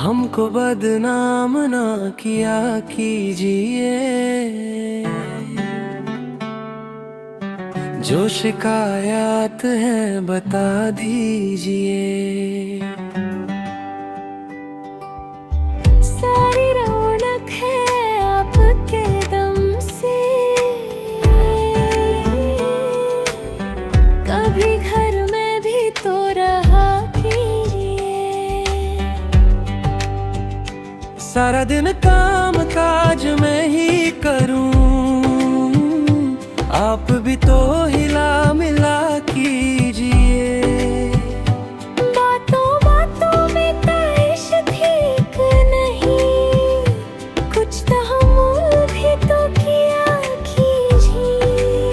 हमको बदनाम ना किया कीजिए, जो शिकायत है बता दीजिए। सारी रौनक है आपके दम से, कभी घर में भी तो रहा कीजिए। सारा दिन काम काज में ही करूं, आप भी तो हिला मिला कीजिए। बातों बातों में तैश ठीक नहीं, कुछ तहम्मुल भी तो किया कीजिए।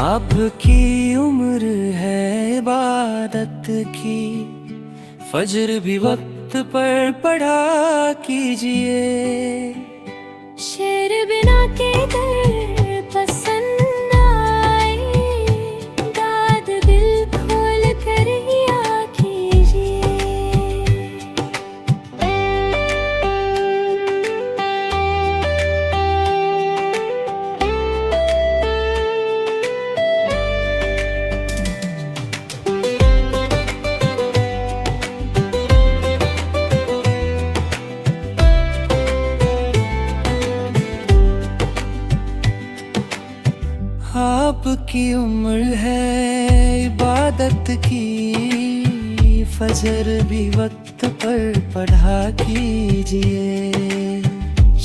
आपकी उम्र है इबादत की, फजर भी वक्त पर पढ़ा कीजिए। शेर बिना के दर पसंद आए, दाद दिल खोल कर या कीजिए। आपकी उम्र है इबादत की, फजर भी वक्त पर पढ़ा कीजिए।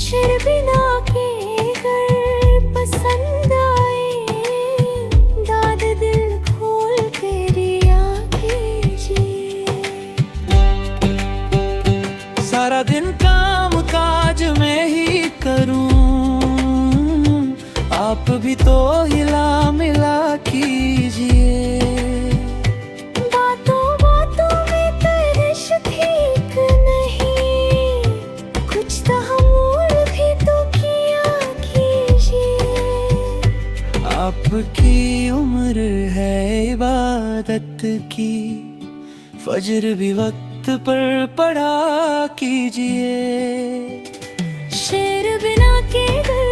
शेर बिना के घर पसंद आए, दाद दिल खोल के रिया कीजिए। सारा दिन काम काज में ही करूं, आप भी तो हिला मिला कीजिए। बातों बातों में तैश ठीक नहीं, कुछ तहम्मुल भी तो किया कीजिए। आपकी उम्र है इबादत की, फजर भी वक्त पर पढ़ा कीजिए। शेर बिना के घर